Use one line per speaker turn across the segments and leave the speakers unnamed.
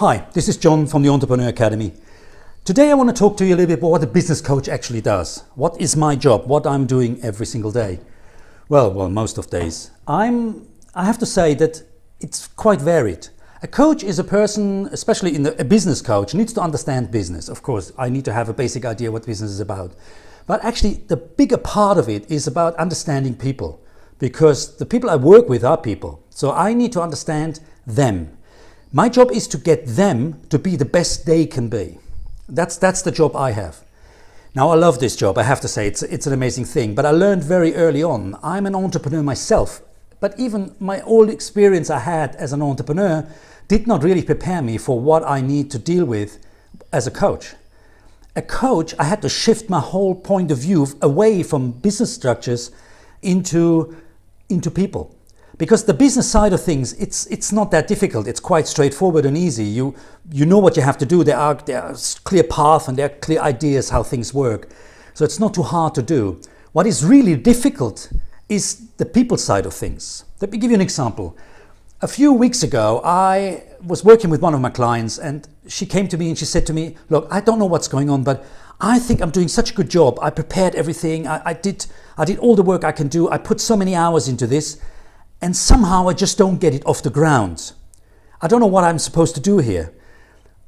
Hi, this is John from the Entrepreneur Academy. Today I want to talk to you a little bit about what a business coach actually does. What is my job? What I'm doing every single day? Well, most of days. I have to say that it's quite varied. A coach is a person, especially a business coach, needs to understand business. Of course, I need to have a basic idea what business is about. But actually, the bigger part of it is about understanding people, because the people I work with are people. So I need to understand them. My job is to get them to be the best they can be. That's the job I have. Now, I love this job, I have to say, it's an amazing thing, but I learned very early on. I'm an entrepreneur myself, but even my old experience I had as an entrepreneur did not really prepare me for what I need to deal with as a coach. A coach, I had to shift my whole point of view away from business structures into people. Because the business side of things, it's not that difficult. It's quite straightforward and easy. You know what you have to do. There are clear paths and there are clear ideas how things work. So it's not too hard to do. What is really difficult is the people side of things. Let me give you an example. A few weeks ago, I was working with one of my clients and she came to me and she said to me, look, I don't know what's going on, but I think I'm doing such a good job. I prepared everything. I did all the work I can do. I put so many hours into this. And somehow I just don't get it off the ground. I don't know what I'm supposed to do here.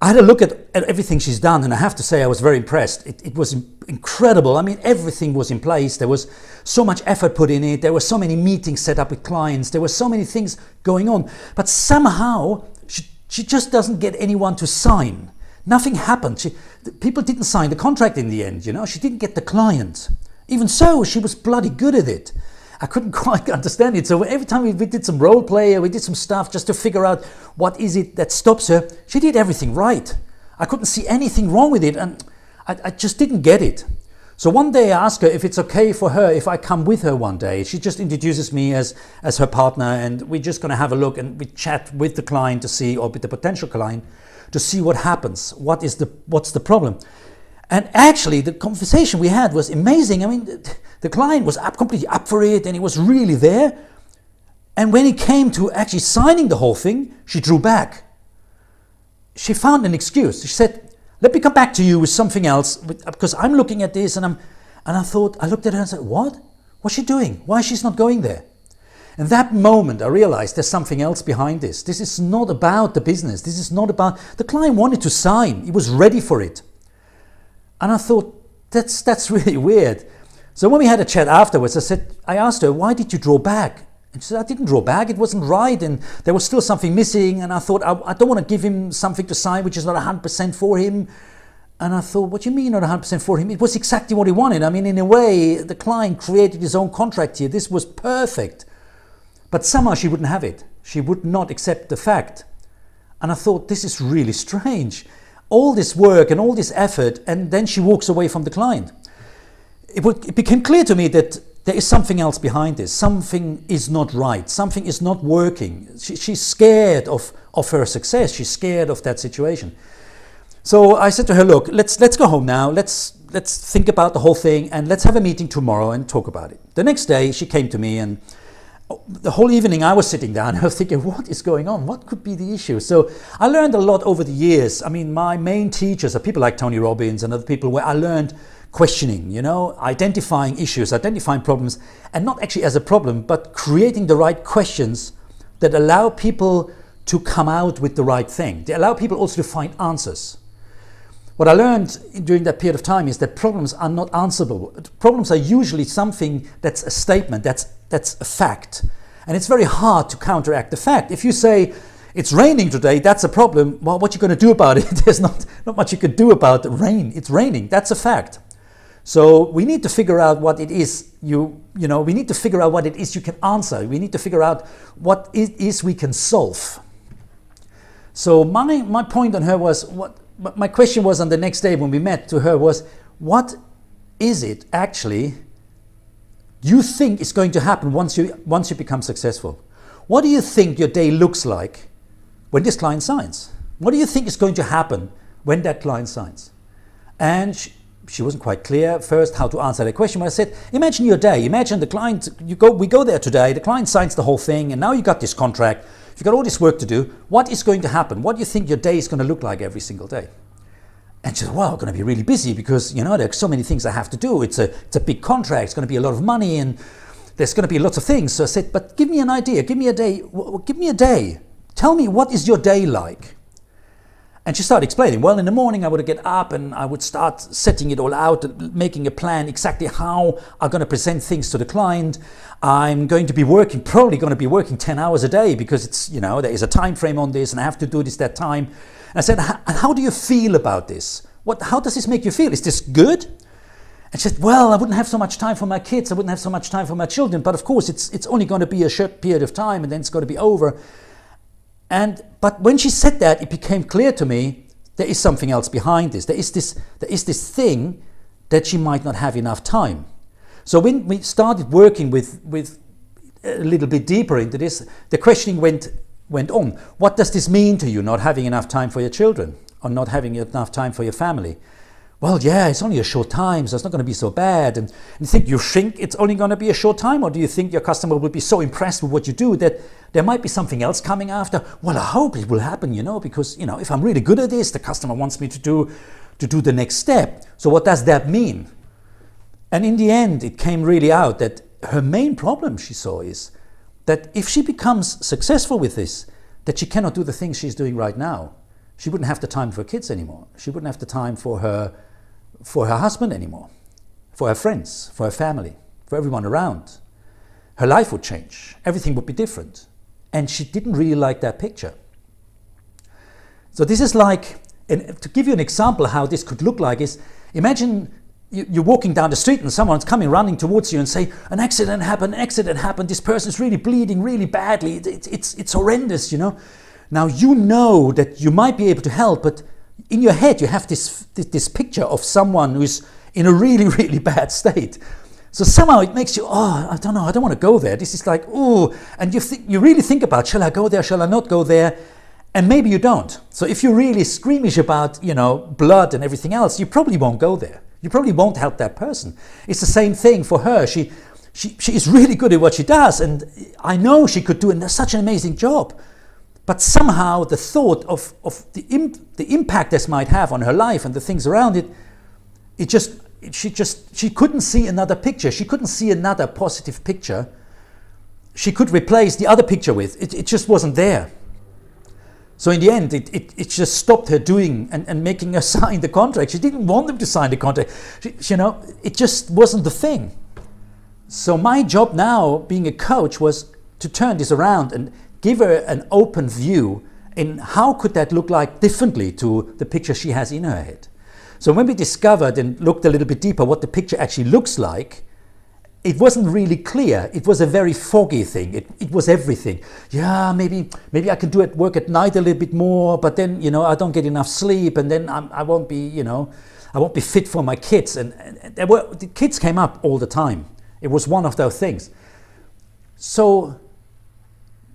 I had a look at everything she's done and I have to say I was very impressed. It was incredible. I mean, everything was in place. There was so much effort put in it. There were so many meetings set up with clients. There were so many things going on. But somehow she just doesn't get anyone to sign. Nothing happened. People didn't sign the contract in the end. She didn't get the client. Even so, she was bloody good at it. I couldn't quite understand it. So every time we did some role play, we did some stuff just to figure out what is it that stops her, she did everything right. I couldn't see anything wrong with it and I just didn't get it. So one day I asked her if it's okay for her if I come with her one day. She just introduces me as her partner and we're just going to have a look and we chat with the client to see, or with the potential client, to see what happens. What's the problem? And actually the conversation we had was amazing. I mean, the client was completely up for it and he was really there. And when it came to actually signing the whole thing, she drew back. She found an excuse. She said, let me come back to you with something else because I'm looking at this and I looked at her and said, what? What's she doing? Why is she not going there? And that moment I realized there's something else behind this. This is not about the business. This is not about, the client wanted to sign. He was ready for it. And I thought, that's really weird. So when we had a chat afterwards, I asked her, why did you draw back? And she said, I didn't draw back, it wasn't right, and there was still something missing, and I thought, I don't want to give him something to sign which is not 100% for him. And I thought, what do you mean not 100% for him? It was exactly what he wanted. I mean, in a way, the client created his own contract here. This was perfect. But somehow she wouldn't have it. She would not accept the fact. And I thought, this is really strange. All this work and all this effort, and then she walks away from the client. It became clear to me that there is something else behind this. Something is not right. Something is not working. She's scared of her success. She's scared of that situation. So I said to her, look, let's go home now. Let's think about the whole thing and let's have a meeting tomorrow and talk about it. The next day she came to me and the whole evening I was sitting down and I was thinking, what is going on? What could be the issue? So I learned a lot over the years. I mean, my main teachers are people like Tony Robbins and other people where I learned questioning, identifying issues, identifying problems, and not actually as a problem, but creating the right questions that allow people to come out with the right thing. They allow people also to find answers. What I learned during that period of time is that problems are not answerable. Problems are usually something that's a statement, that's a fact. And it's very hard to counteract the fact. If you say, it's raining today, that's a problem, well, what are you going to do about it? There's not much you can do about the rain. It's raining, that's a fact. So we need to figure out what it is we need to figure out what it is you can answer. We need to figure out what it is we can solve. So my point on her was, my question was on the next day when we met to her was, what is it actually you think is going to happen once you become successful? What do you think your day looks like when this client signs? What do you think is going to happen when that client signs? And she wasn't quite clear first how to answer that question. But I said, imagine your day. Imagine the client, we go there today, the client signs the whole thing, and now you got this contract. you've got all this work to do, what is going to happen? What do you think your day is going to look like every single day? And she said, well, I'm going to be really busy because, you know, there's so many things I have to do. It's a big contract. It's going to be a lot of money and there's going to be lots of things. So I said, but give me an idea. Give me a day. Give me a day. Tell me, what is your day like? And she started explaining, well, in the morning I would get up and I would start setting it all out, making a plan exactly how I'm going to present things to the client. I'm going to be working, probably going to be working 10 hours a day because it's, you know, there is a time frame on this and I have to do this that time. And I said, how do you feel about this? How does this make you feel? Is this good? And she said, well, I wouldn't have so much time for my kids. I wouldn't have so much time for my children. But of course, it's only going to be a short period of time and then it's going to be over. But when she said that, it became clear to me there is something else behind this. There is this thing that she might not have enough time. So when we started working with a little bit deeper into this, the questioning went on. What does this mean to you, not having enough time for your children or not having enough time for your family? Well, yeah, it's only a short time, so it's not going to be so bad. And you think it's only going to be a short time, or do you think your customer will be so impressed with what you do that there might be something else coming after? Well, I hope it will happen, you know, because, you know, if I'm really good at this, the customer wants me to do the next step. So what does that mean? And in the end, it came really out that her main problem she saw is that if she becomes successful with this, that she cannot do the things she's doing right now. She wouldn't have the time for her kids anymore. She wouldn't have the time for her husband anymore, for her friends, for her family, for everyone around. Her life would change. Everything would be different. And she didn't really like that picture. So this is like, and to give you an example how this could look like is, imagine you're walking down the street and someone's coming running towards you and say, an accident happened, this person's really bleeding really badly, it's horrendous, you know. Now you know that you might be able to help, but in your head you have this picture of someone who's in a really, really bad state. So somehow it makes you, I don't know, I don't want to go there. This is like, and you really think about, shall I go there, shall I not go there? And maybe you don't. So if you're really squeamish about, you know, blood and everything else, you probably won't go there. You probably won't help that person. It's the same thing for her. She is really good at what she does, and I know she could do such an amazing job. But somehow the thought of the impact this might have on her life and the things around it, she couldn't see another picture. She couldn't see another positive picture she could replace the other picture with. It just wasn't there. So in the end, it just stopped her doing and making her sign the contract. She didn't want them to sign the contract. It just wasn't the thing. So my job now, being a coach, was to turn this around and give her an open view in how could that look like differently to the picture she has in her head. So when we discovered and looked a little bit deeper what the picture actually looks like, it wasn't really clear. It was a very foggy thing. It was everything. Yeah, maybe I can do work at night a little bit more, but then, you know, I don't get enough sleep, and then I won't be, you know, I won't be fit for my kids. And the kids came up all the time. It was one of those things. So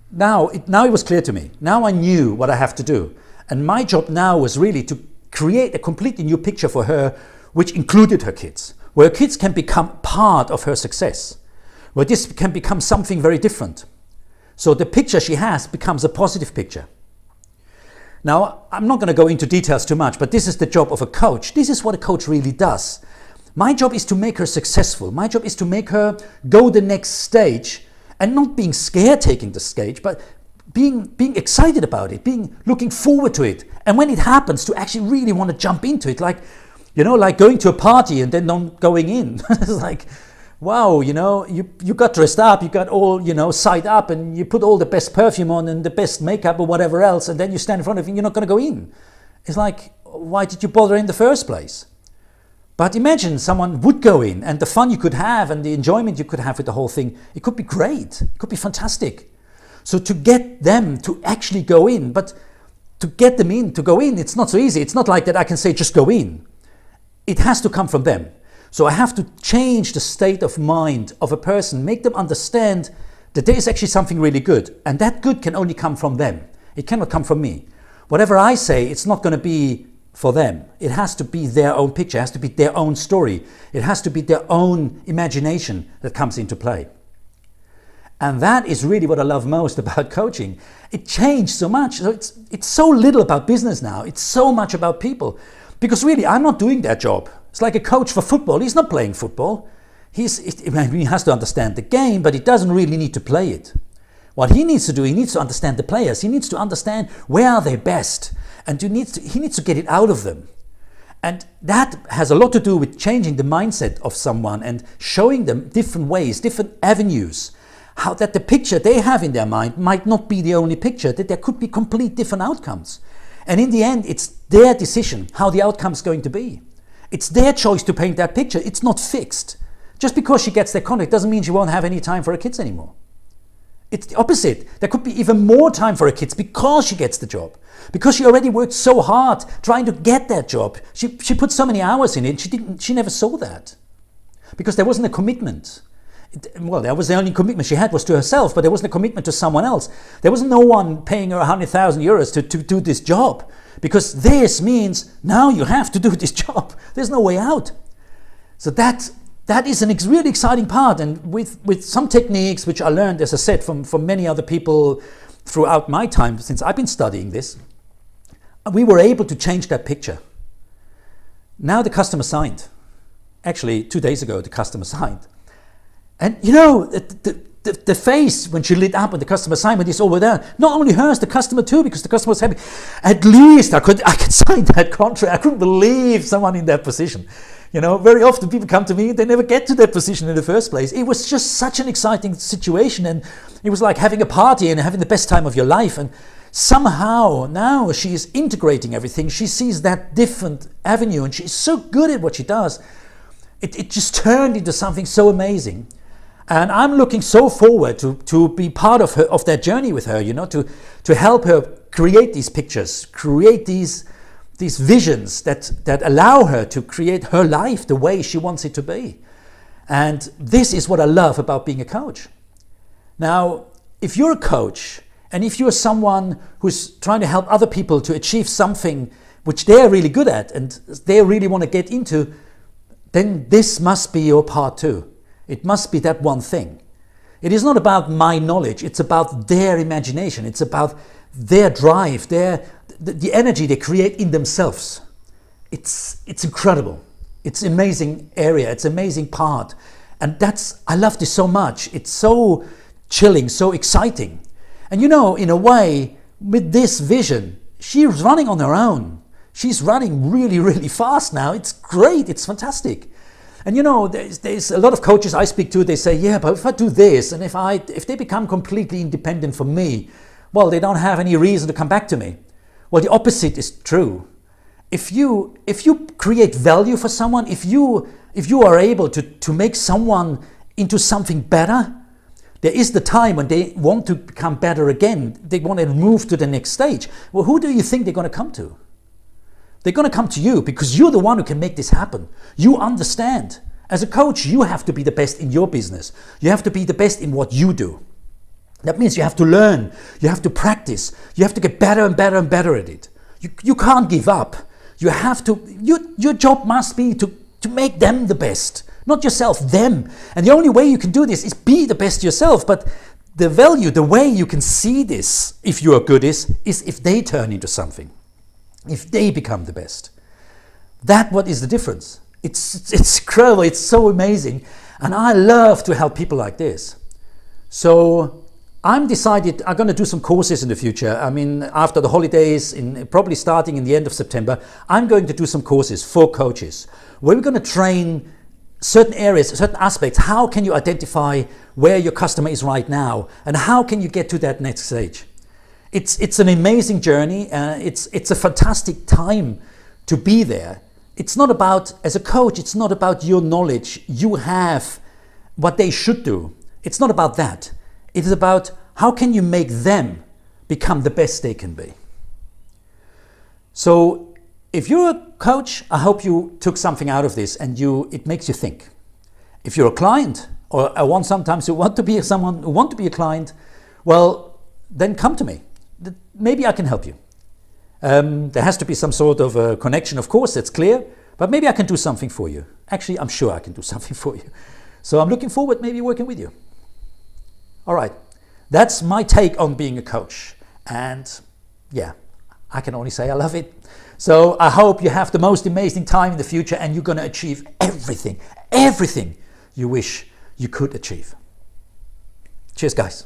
now it was clear to me. Now I knew what I have to do. And my job now was really to create a completely new picture for her, which included her kids, where her kids can become part of her success, where this can become something very different. So the picture she has becomes a positive picture. Now, I'm not going to go into details too much, but this is the job of a coach. This is what a coach really does. My job is to make her successful. My job is to make her go the next stage, and not being scared taking the stage, but being excited about it, looking forward to it. And when it happens, to actually really want to jump into it, like going to a party and then not going in. It's like, wow, you know, you got dressed up, you got all, you know, psyched up, and you put all the best perfume on and the best makeup or whatever else, and then you stand in front of it and you're not going to go in. It's like, why did you bother in the first place? But imagine someone would go in, and the fun you could have and the enjoyment you could have with the whole thing, it could be great. It could be fantastic. So to get them to actually go in, but to get them in, to go in, it's not so easy. It's not like that I can say, just go in. It has to come from them. So I have to change the state of mind of a person, make them understand that there is actually something really good. And that good can only come from them. It cannot come from me. Whatever I say, it's not going to be for them. It has to be their own picture. It has to be their own story. It has to be their own imagination that comes into play. And that is really what I love most about coaching. It changed so much. So it's so little about business now. It's so much about people. Because really, I'm not doing that job. It's like a coach for football. He's not playing football. He has to understand the game, but he doesn't really need to play it. What he needs to do, he needs to understand the players. He needs to understand where are they best. And he needs to get it out of them. And that has a lot to do with changing the mindset of someone and showing them different ways, different avenues. How that the picture they have in their mind might not be the only picture, that there could be complete different outcomes. And in the end, it's their decision how the outcome is going to be. It's their choice to paint that picture. It's not fixed. Just because she gets that contract doesn't mean she won't have any time for her kids anymore. It's the opposite. There could be even more time for her kids because she gets the job. Because she already worked so hard trying to get that job. She put so many hours in it, she never saw that. Because there wasn't a commitment. That was the only commitment she had was to herself, but there wasn't a commitment to someone else. There was no one paying her 100,000 euros to do this job. Because this means now you have to do this job. There's no way out. So that is a really exciting part, and with some techniques which I learned, as I said, from many other people throughout my time since I've been studying this, we were able to change that picture. Now the customer signed. Actually, 2 days ago the customer signed. And you know, the face when she lit up when the customer signed, when it's over there, not only hers, the customer too, because the customer was happy. At least I could sign that contract. I couldn't believe someone in that position. You know, very often people come to me, they never get to that position in the first place. It was just such an exciting situation, and it was like having a party and having the best time of your life. And somehow now she is integrating everything. She sees that different avenue, and she's so good at what she does. It just turned into something so amazing. And I'm looking so forward to be part of that journey with her, you know, to help her create these pictures, create these visions that allow her to create her life the way she wants it to be. And this is what I love about being a coach. Now, if you're a coach and if you're someone who's trying to help other people to achieve something which they're really good at and they really want to get into, then this must be your part too. It must be that one thing. It is not about my knowledge, it's about their imagination, it's about their drive, the energy they create in themselves. It's incredible. It's an amazing area, it's an amazing part. And I love this so much. It's so chilling, so exciting. And you know, in a way, with this vision, she's running on her own. She's running really, really fast now. It's great, it's fantastic. And you know, there's a lot of coaches I speak to, they say, yeah, but if I do this, and if they become completely independent from me, well, they don't have any reason to come back to me. Well, the opposite is true. If you create value for someone, if you are able to make someone into something better, there is the time when they want to become better again. They want to move to the next stage. Well, who do you think they're going to come to? They're going to come to you because you're the one who can make this happen. You understand. As a coach, you have to be the best in your business. You have to be the best in what you do. That means you have to learn, you have to practice, you have to get better and better and better at it. You can't give up. You have to, your job must be to make them the best, not yourself, them. And the only way you can do this is be the best yourself. But the value, the way you can see this, if you are good, is if they turn into something. If they become the best. What is the difference. It's incredible, it's so amazing. And I love to help people like this. So I'm going to do some courses in the future. I mean, after the holidays, probably starting in the end of September, I'm going to do some courses for coaches where we're going to train certain areas, certain aspects. How can you identify where your customer is right now? And how can you get to that next stage? It's an amazing journey. It's a fantastic time to be there. It's not about, as a coach, it's not about your knowledge. You have what they should do. It's not about that. It is about how can you make them become the best they can be. So if you're a coach, I hope you took something out of this and it makes you think. If you're a client, or sometimes you want to be someone who want to be a client, well, then come to me. Maybe I can help you. There has to be some sort of a connection, of course, that's clear, but maybe I can do something for you. Actually, I'm sure I can do something for you. So I'm looking forward maybe working with you. All right, that's my take on being a coach. And yeah, I can only say I love it. So I hope you have the most amazing time in the future and you're going to achieve everything you wish you could achieve. Cheers, guys.